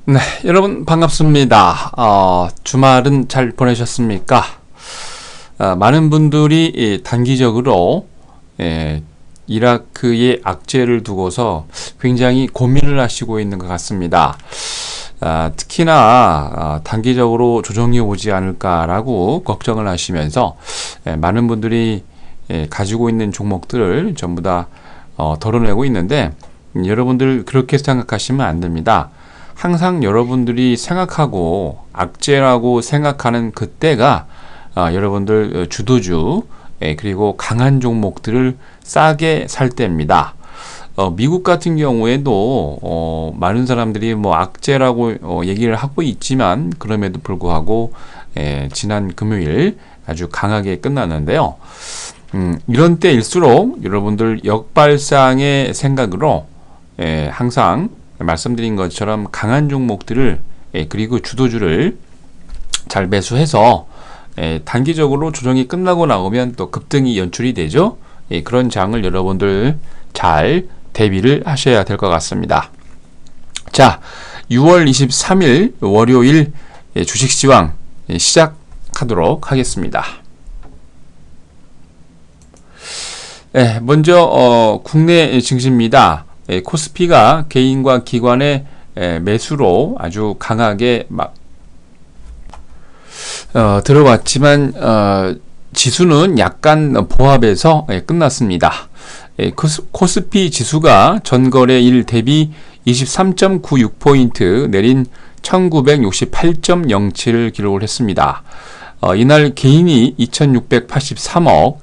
네, 여러분 반갑습니다. 주말은 잘 보내셨습니까? 많은 분들이 단기적으로 이라크의 악재를 두고서 굉장히 고민을 하시고 있는 것 같습니다. 특히나 단기적으로 조정이 오지 않을까라고 걱정을 하시면서 많은 분들이 가지고 있는 종목들을 전부 다 덜어내고 있는데, 여러분들 그렇게 생각하시면 안 됩니다. 항상 여러분들이 생각하고 악재라고 생각하는 그때가 여러분들 주도주 그리고 강한 종목들을 싸게 살 때입니다. 미국 같은 경우에도 많은 사람들이 뭐 악재라고 얘기를 하고 있지만, 그럼에도 불구하고 지난 금요일 아주 강하게 끝났는데요. 이런 때일수록 여러분들 역발상의 생각으로 항상 말씀드린 것처럼 강한 종목들을 그리고 주도주를 잘 매수해서 단기적으로 조정이 끝나고 나오면 또 급등이 연출이 되죠. 그런 장을 여러분들 잘 대비를 하셔야 될 것 같습니다. 자, 6월 23일 월요일 주식시황 시작하도록 하겠습니다. 먼저 국내 증시입니다. 코스피가 개인과 기관의 매수로 아주 강하게 들어왔지만 지수는 약간 보합해서 끝났습니다. 코스피 지수가 전거래일 대비 23.96포인트 내린 1968.07을 기록을 했습니다. 이날 개인이 2683억,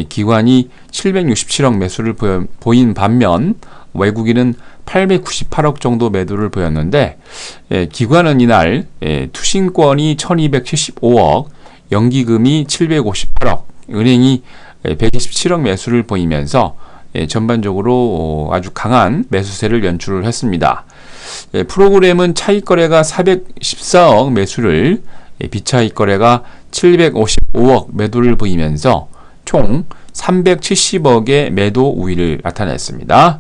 기관이 767억 매수를 보인 반면 외국인은 898억 정도 매도를 보였는데, 기관은 이날 투신권이 1275억, 연기금이 758억, 은행이 127억 매수를 보이면서 전반적으로 아주 강한 매수세를 연출을 했습니다. 프로그램은 차익거래가 414억 매수를, 비차익거래가 755억 매도를 보이면서 총 370억의 매도 우위를 나타냈습니다.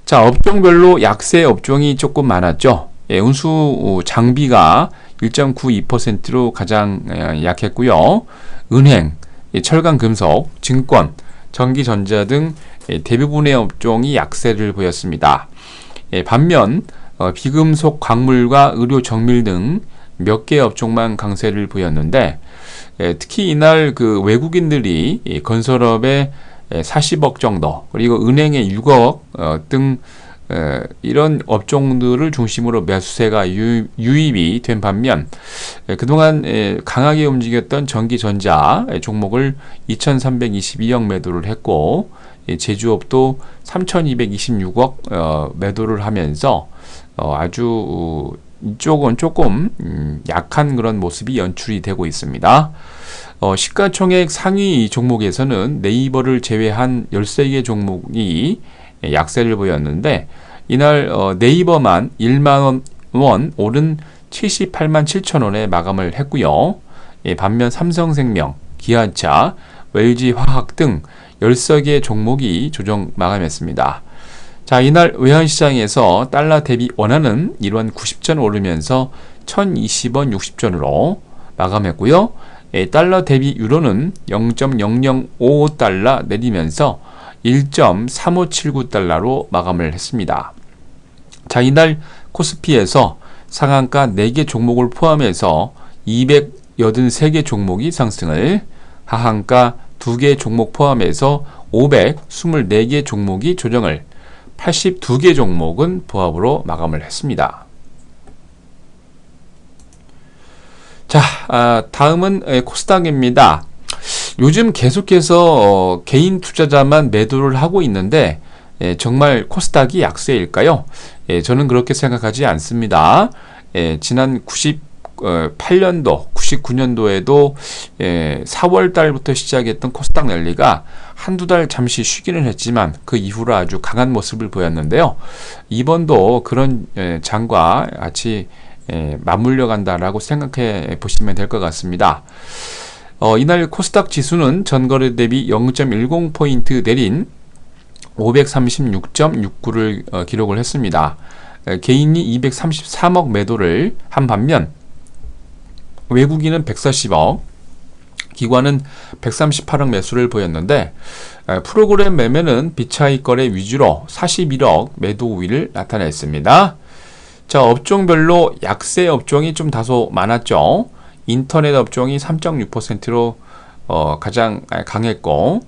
자, 업종별로 약세 업종이 조금 많았죠. 운수 장비가 1.92%로 가장 약했고요. 은행, 철강 금속, 증권, 전기전자 등 대부분의 업종이 약세를 보였습니다. 반면 비금속, 광물과 의료 정밀 등 몇 개 업종만 강세를 보였는데, 특히 이날 그 외국인들이 건설업에 40억 정도, 그리고 은행에 6억 등 이런 업종들을 중심으로 매수세가 유입이 된 반면, 그동안 강하게 움직였던 전기전자 종목을 2322억 매도를 했고, 제조업도 3226억 매도를 하면서 아주 이쪽은 조금 약한 그런 모습이 연출이 되고 있습니다. 시가총액 상위 종목에서는 네이버를 제외한 13개 종목이 약세를 보였는데, 이날 네이버만 1만원 오른 78만 7천원에 마감을 했고요. 반면 삼성생명, 기아차, LG화학 등 13개 종목이 조정 마감했습니다. 자, 이날 외환시장에서 달러 대비 원화는 1원 90전 오르면서 1020원 60전으로 마감했고요. 달러 대비 유로는 0.0055달러 내리면서 1.3579달러로 마감을 했습니다. 자, 이날 코스피에서 상한가 4개 종목을 포함해서 283개 종목이 상승을, 하한가 2개 종목 포함해서 524개 종목이 조정을, 82개 종목은 보합으로 마감을 했습니다. 자, 다음은 코스닥입니다. 요즘 계속해서 개인 투자자만 매도를 하고 있는데, 정말 코스닥이 약세일까요? 저는 그렇게 생각하지 않습니다. 지난 98년도, 99년도에도 4월 달부터 시작했던 코스닥 랠리가 한두 달 잠시 쉬기는 했지만 그 이후로 아주 강한 모습을 보였는데요. 이번도 그런 장과 같이 맞물려 간다라고 생각해 보시면 될 것 같습니다. 이날 코스닥 지수는 전거래 대비 0.10포인트 내린 536.69를 기록을 했습니다. 개인이 233억 매도를 한 반면 외국인은 140억, 기관은 138억 매수를 보였는데 프로그램 매매는 비차익 거래 위주로 41억 매도 우위를 나타냈습니다. 자, 업종별로 약세 업종이 좀 다소 많았죠. 인터넷 업종이 3.6%로 가장 강했고,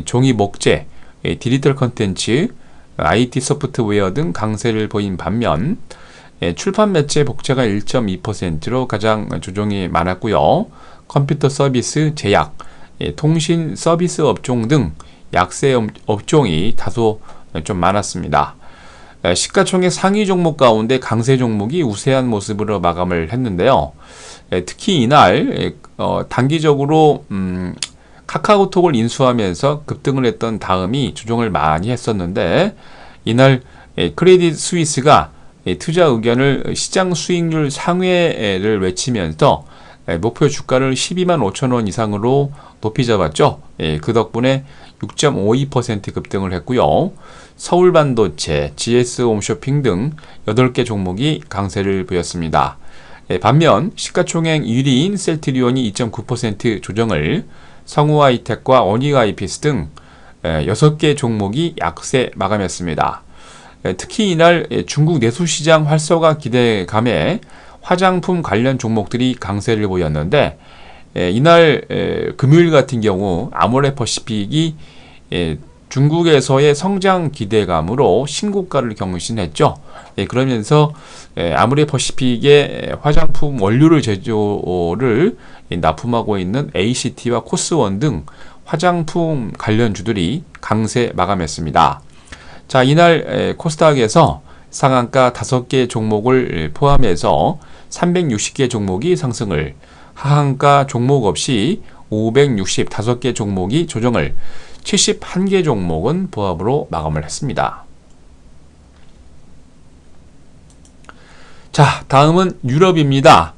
종이 목재, 디지털 컨텐츠, IT 소프트웨어 등 강세를 보인 반면 출판 매체 복제가 1.2%로 가장 조정이 많았고요. 컴퓨터 서비스, 제약, 통신 서비스 업종 등 약세 업종이 다소 좀 많았습니다. 시가총액 상위 종목 가운데 강세 종목이 우세한 모습으로 마감을 했는데요. 특히 이날 단기적으로 카카오톡을 인수하면서 급등을 했던 다음이 조정을 많이 했었는데, 이날 크레딧 스위스가 투자 의견을 시장 수익률 상회를 외치면서 목표 주가를 12만 5천 원 이상으로 높이 잡았죠. 그 덕분에 6.52% 급등을 했고요. 서울반도체, GS홈쇼핑 등 8개 종목이 강세를 보였습니다. 반면 시가총액 1위인 셀트리온이 2.9% 조정을, 성우하이텍과 어니가이피스 등 6개 종목이 약세 마감했습니다. 특히 이날 중국 내수시장 활성화 기대감에 화장품 관련 종목들이 강세를 보였는데, 이날 금요일 같은 경우 아모레퍼시픽이 중국에서의 성장 기대감으로 신고가를 경신했죠. 그러면서 아모레퍼시픽의 화장품 원료를 제조를 납품하고 있는 ACT와 코스원 등 화장품 관련주들이 강세 마감했습니다. 자, 이날 코스닥에서 상한가 5개 종목을 포함해서 360개 종목이 상승을, 하한가 종목 없이 565개 종목이 조정을, 71개 종목은 보합으로 마감을 했습니다. 자, 다음은 유럽입니다.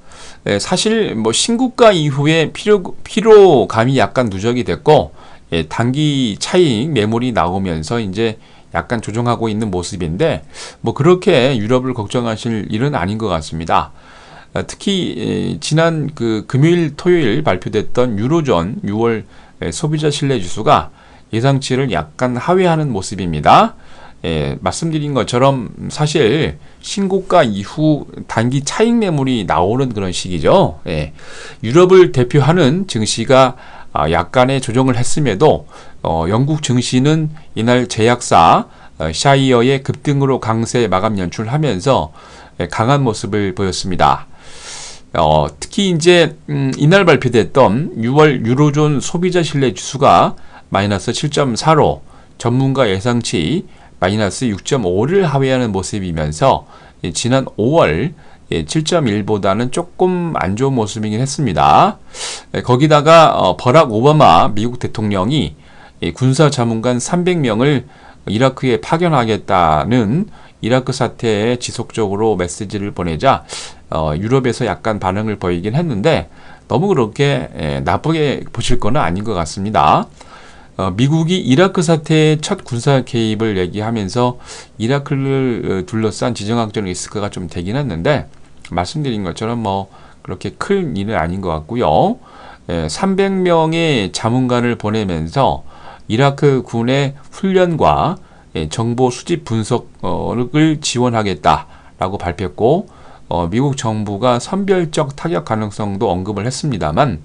사실 신고가 이후에 피로감이 약간 누적이 됐고, 단기 차익 매물이 나오면서 이제 약간 조정하고 있는 모습인데, 그렇게 유럽을 걱정하실 일은 아닌 것 같습니다. 특히 지난 금요일, 토요일 발표됐던 유로존 6월 소비자 신뢰 지수가 예상치를 약간 하회하는 모습입니다. 말씀드린 것처럼 사실 신고가 이후 단기 차익 매물이 나오는 그런 시기죠. 유럽을 대표하는 증시가 약간의 조정을 했음에도 영국 증시는 이날 제약사 샤이어의 급등으로 강세 마감 연출하면서 강한 모습을 보였습니다. 특히 이제 이날 발표됐던 6월 유로존 소비자 신뢰 지수가 마이너스 7.4로 전문가 예상치 마이너스 6.5를 하회하는 모습이면서 지난 5월 7.1보다는 조금 안 좋은 모습이긴 했습니다. 거기다가 버락 오바마 미국 대통령이 군사 자문관 300명을 이라크에 파견하겠다는 이라크 사태에 지속적으로 메시지를 보내자 유럽에서 약간 반응을 보이긴 했는데, 너무 그렇게 나쁘게 보실 건 아닌 것 같습니다. 미국이 이라크 사태의 첫 군사 개입을 얘기하면서 이라크를 둘러싼 지정학적 리스크가 좀 되긴 했는데, 말씀드린 것처럼 그렇게 큰 일은 아닌 것 같고요. 300명의 자문관을 보내면서 이라크 군의 훈련과 정보 수집 분석을 지원하겠다라고 발표했고, 미국 정부가 선별적 타격 가능성도 언급을 했습니다만,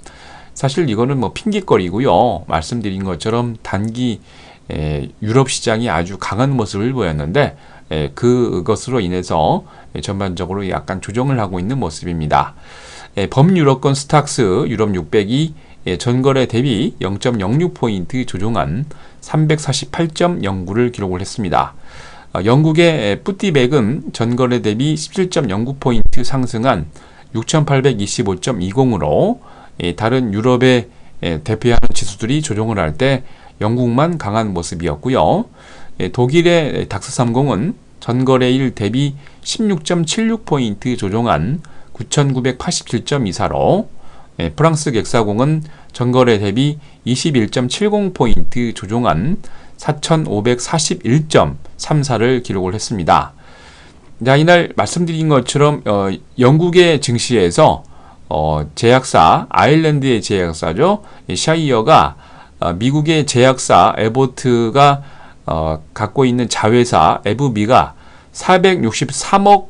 사실 이거는 핑계거리고요. 말씀드린 것처럼 단기 유럽 시장이 아주 강한 모습을 보였는데, 그것으로 인해서 전반적으로 약간 조정을 하고 있는 모습입니다. 범유럽권 스탁스 유럽 600이 전거래 대비 0.06포인트 조정한 348.09를 기록을 했습니다. 영국의 뿌띠백은 전거래 대비 17.09포인트 상승한 6825.20으로 다른 유럽의 대표하는 지수들이 조정을 할 때 영국만 강한 모습이었고요. 독일의 닥스30은 전거래일 대비 16.76포인트 조정한 9987.24로, 프랑스 객사공은 전거래 대비 21.70포인트 조정한 4541.34를 기록을 했습니다. 자, 이날 말씀드린 것처럼 영국의 증시에서 제약사, 아일랜드의 제약사죠. 샤이어가 미국의 제약사 에보트가 갖고 있는 자회사 에브비가 463억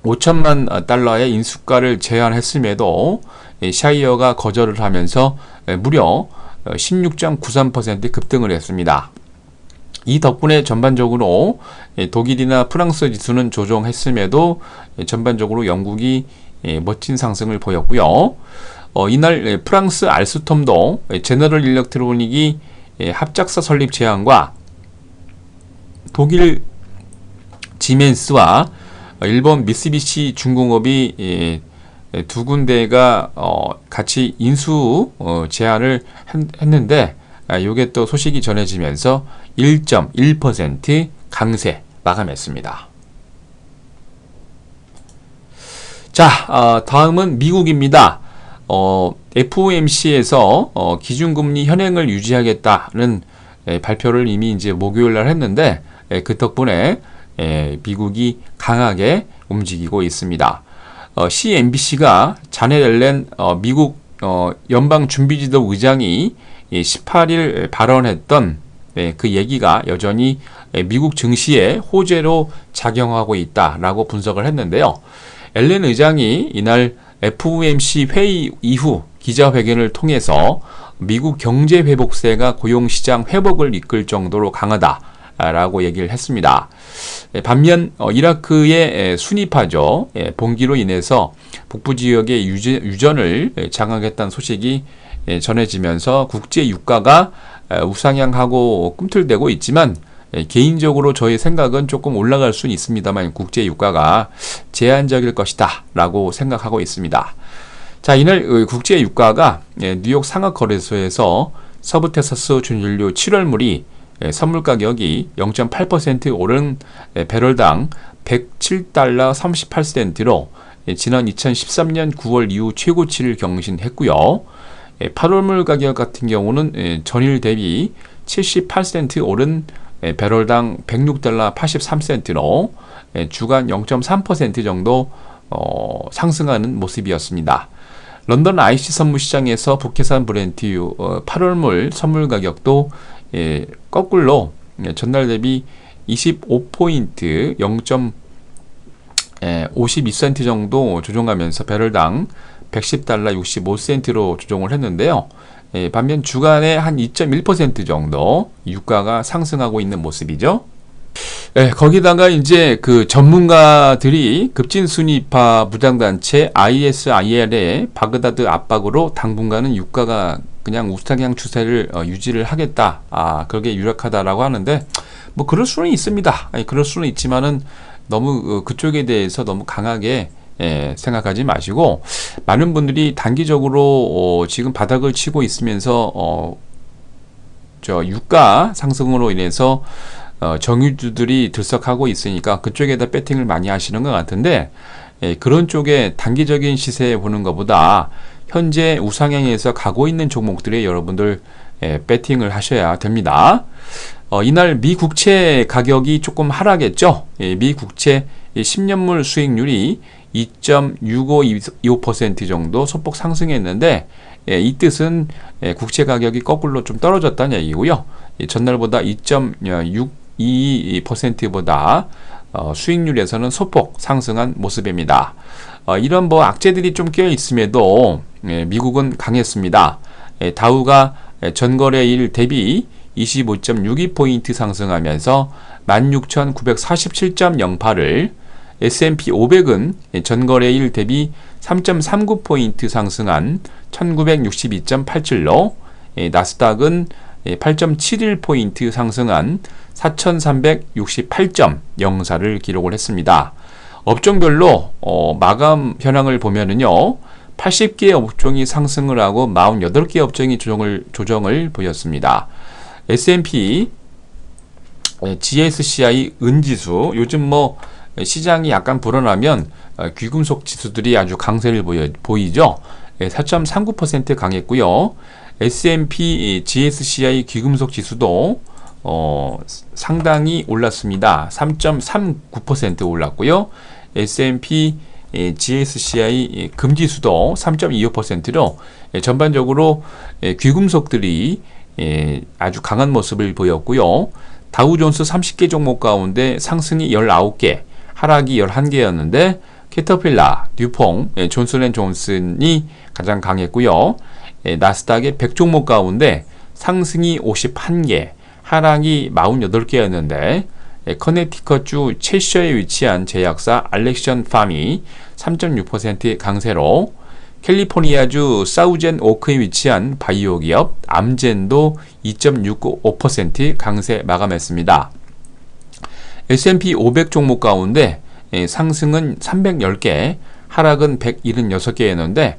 5천만 달러의 인수가를 제안했음에도 샤이어가 거절을 하면서 무려 16.93% 급등을 했습니다. 이 덕분에 전반적으로 독일이나 프랑스 지수는 조정했음에도 전반적으로 영국이 멋진 상승을 보였고요. 이날 프랑스 알스톰도 제너럴 일렉트로닉이 합작사 설립 제안과 독일 지멘스와 일본 미쓰비시 중공업이 두 군데가 같이 인수 제안을 했는데 이게 또 소식이 전해지면서 1.1% 강세 마감했습니다. 자, 다음은 미국입니다. FOMC에서 기준금리 현행을 유지하겠다는 발표를 이미 이제 목요일 날 했는데 그 덕분에 미국이 강하게 움직이고 있습니다. CNBC가 자넷 옐렌 미국 연방준비지도 의장이 18일 발언했던 그 얘기가 여전히 미국 증시에 호재로 작용하고 있다라고 분석을 했는데요. 옐렌 의장이 이날 FOMC 회의 이후 기자회견을 통해서 미국 경제 회복세가 고용시장 회복을 이끌 정도로 강하다라고 얘기를 했습니다. 반면 이라크의 순위파죠. 봉기로 인해서 북부 지역의 유전을 장악했다는 소식이 전해지면서 국제 유가가 우상향하고 꿈틀대고 있지만 개인적으로 저의 생각은 조금 올라갈 수는 있습니다만 국제 유가가 제한적일 것이다 라고 생각하고 있습니다. 자, 이날 국제 유가가 뉴욕 상하거래소에서 서부 텍사스 준연료 7월물이 선물 가격이 0.8% 오른 배럴당 107달러 38센트로 지난 2013년 9월 이후 최고치를 경신했고요. 8월물 가격 같은 경우는 전일 대비 78센트 오른 배럴당 106달러 83센트로 주간 0.3% 정도 상승하는 모습이었습니다. 런던 IC 선물 시장에서 북해산 브렌트유 8월물 선물 가격도 거꾸로 전날 대비 25포인트 0.52센트 정도 조정하면서 배럴당 110달러 65센트로 조정을 했는데요. 반면 주간에 한 2.1% 정도 유가가 상승하고 있는 모습이죠. 거기다가 이제 그 전문가들이 급진순위파 무장단체 ISIL의 바그다드 압박으로 당분간은 유가가 그냥 우상향 추세를 유지를 하겠다. 그게 유력하다라고 하는데 뭐 그럴 수는 있습니다. 그럴 수는 있지만은 너무 그쪽에 대해서 너무 강하게 생각하지 마시고 많은 분들이 단기적으로 지금 바닥을 치고 있으면서 유가 상승으로 인해서 정유주들이 들썩하고 있으니까 그쪽에다 배팅을 많이 하시는 것 같은데 그런 쪽에 단기적인 시세 보는 것보다 현재 우상향에서 가고 있는 종목들에 여러분들 배팅을 하셔야 됩니다. 이날 미 국채 가격이 조금 하락했죠. 미 국채 10년물 수익률이 2.6525% 정도 소폭 상승했는데 이 뜻은 국채 가격이 거꾸로 좀 떨어졌다는 얘기고요. 전날보다 2.62%보다 수익률에서는 소폭 상승한 모습입니다. 이런 악재들이 좀 끼어 있음에도 미국은 강했습니다. 다우가 전거래일 대비 25.62포인트 상승하면서 16,947.08을 S&P 500은 전거래일 대비 3.39포인트 상승한 1962.87로 나스닥은 8.71포인트 상승한 4,368.04를 기록을 했습니다. 업종별로 마감 현황을 보면은요. 80개 업종이 상승을 하고 48개 업종이 조정을 보였습니다. S&P GSCI 은지수 요즘 시장이 약간 불어나면 귀금속 지수들이 아주 강세를 보이죠. 4.39% 강했고요. S&P GSCI 귀금속 지수도 상당히 올랐습니다. 3.39% 올랐고요. S&P GSCI 금지수도 3.25%로 전반적으로 귀금속들이 아주 강한 모습을 보였고요. 다우존스 30개 종목 가운데 상승이 19개, 하락이 11개였는데 캐터필라, 듀퐁, 존슨앤존슨이 가장 강했고요. 나스닥의 100종목 가운데 상승이 51개, 하락이 48개였는데 커네티컷주 채셔에 위치한 제약사 알렉션 팜이 3.6% 강세로, 캘리포니아주 사우젠 오크에 위치한 바이오 기업 암젠도 2.65% 강세 마감했습니다. S&P 500 종목 가운데 상승은 310개, 하락은 176개였는데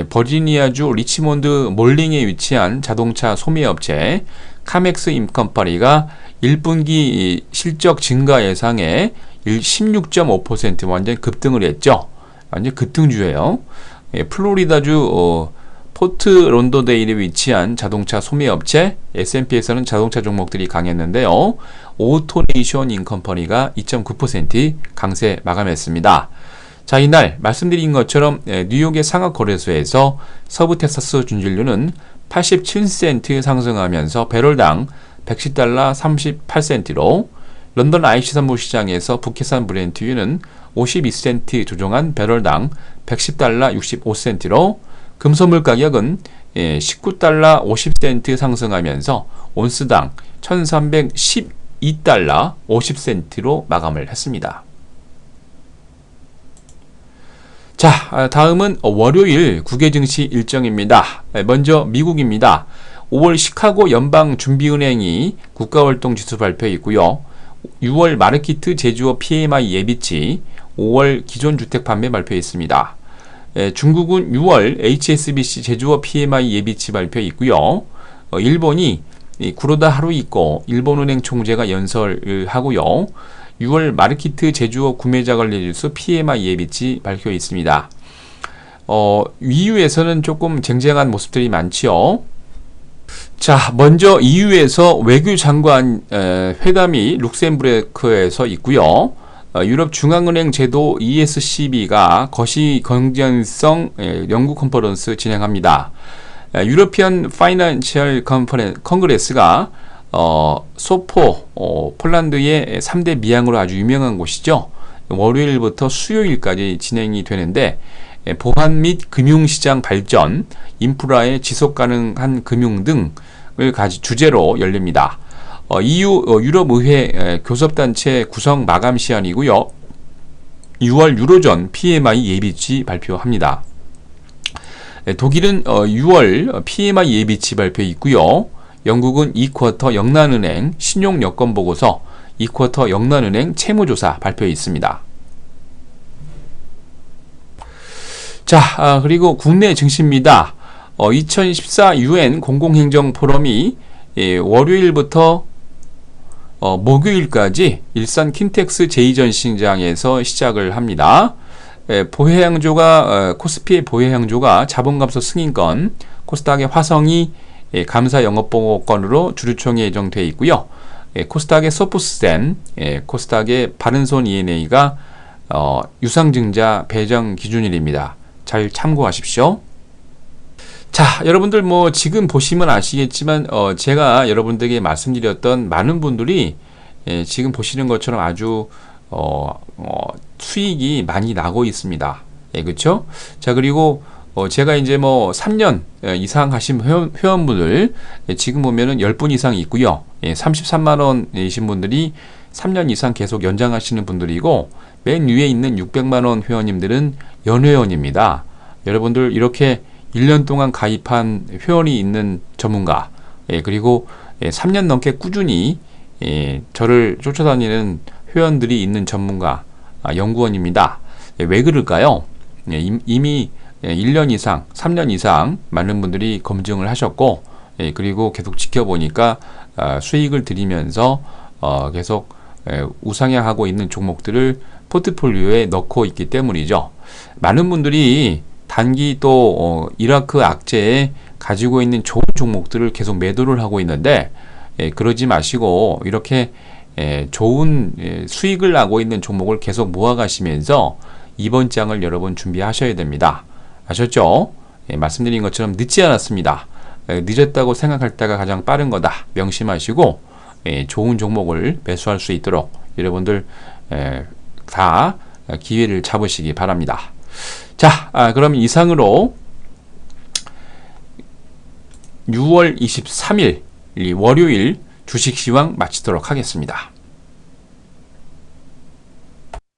버지니아주 리치몬드 몰링에 위치한 자동차 소매업체 카맥스 임컴퍼니가 1분기 실적 증가 예상에 16.5% 완전 급등을 했죠. 완전 급등주예요. 플로리다주 포트 론도데일에 위치한 자동차 소매업체 S&P에서는 자동차 종목들이 강했는데요. 오토네이션 인컴퍼니가 2.9% 강세 마감했습니다. 자, 이날 말씀드린 것처럼 뉴욕의 상하거래소에서 서부 텍사스 준진료는 87센트 상승하면서 배럴당 110달러 38센트로, 런던 IC 선물시장에서 북해산 브렌트유는 52센트 조정한 배럴당 110달러 65센트로, 금소물 가격은 19달러 50센트 상승하면서 온스당 1312달러 50센트로 마감을 했습니다. 자, 다음은 월요일 국외 증시 일정입니다. 먼저 미국입니다. 5월 시카고 연방준비은행이 국가활동지수 발표했고요. 6월 마르키트 제조업 PMI 예비치, 5월 기존주택 판매 발표했습니다. 중국은 6월 HSBC 제조업 PMI 예비치 발표했고요. 일본이 구로다 하루이코 일본은행 총재가 연설을 하고요. 6월 마르키트 제조업 구매자 관리지수 PMI 예비치 발표 있습니다. EU에서는 조금 쟁쟁한 모습들이 많지요. 자, 먼저 EU에서 외교장관 회담이 룩셈부르크에서 있고요. 유럽 중앙은행 제도 ESCB가 거시 경쟁성 연구 컨퍼런스 진행합니다. 유러피언 파이낸셜 컨그레스가 소포, 폴란드의 3대 미항으로 아주 유명한 곳이죠. 월요일부터 수요일까지 진행이 되는데 보안 및 금융시장 발전, 인프라의 지속가능한 금융 등을 주제로 열립니다. EU 유럽의회 교섭단체 구성 마감 시한이고요. 6월 유로존 PMI 예비치 발표합니다. 독일은 6월 PMI 예비치 발표 있고요. 영국은 2쿼터 영란은행 신용여건보고서, 2쿼터 영란은행 채무조사 발표 있습니다. 자, 그리고 국내 증시입니다. 2014 UN 공공행정 포럼이 월요일부터 목요일까지 일산 킨텍스 제2전시장에서 시작을 합니다. 보혜양조가 코스피의 보혜양조가 자본감소 승인권, 코스닥의 화성이 감사 영업보고권으로 주주총회 예정되어 있고요. 코스닥의 소프스센, 코스닥의 바른손 ENA가 유상증자 배정 기준일입니다. 잘 참고하십시오. 자, 여러분들 뭐 지금 보시면 아시겠지만 제가 여러분들에게 말씀드렸던 많은 분들이 지금 보시는 것처럼 아주 수익이 많이 나고 있습니다. 그렇죠? 자, 그리고 제가 이제 뭐 3년 이상 하신 회원분들 지금 보면은 10분 이상 있고요. 33만원이신 분들이 3년 이상 계속 연장하시는 분들이고, 맨 위에 있는 600만원 회원님들은 연회원입니다. 여러분들 이렇게 1년 동안 가입한 회원이 있는 전문가, 그리고 3년 넘게 꾸준히 저를 쫓아다니는 회원들이 있는 전문가, 연구원입니다. 왜 그럴까요? 이미 1년 이상, 3년 이상 많은 분들이 검증을 하셨고, 그리고 계속 지켜보니까 수익을 드리면서 계속 우상향하고 있는 종목들을 포트폴리오에 넣고 있기 때문이죠. 많은 분들이 단기 또 이라크 악재에 가지고 있는 좋은 종목들을 계속 매도를 하고 있는데, 그러지 마시고 이렇게 좋은 수익을 나고 있는 종목을 계속 모아가시면서 이번 장을 여러분 준비하셔야 됩니다. 아셨죠? 말씀드린 것처럼 늦지 않았습니다. 늦었다고 생각할 때가 가장 빠른 거다. 명심하시고 좋은 종목을 매수할 수 있도록 여러분들 다 기회를 잡으시기 바랍니다. 자, 그럼 이상으로 6월 23일 월요일 주식시황 마치도록 하겠습니다.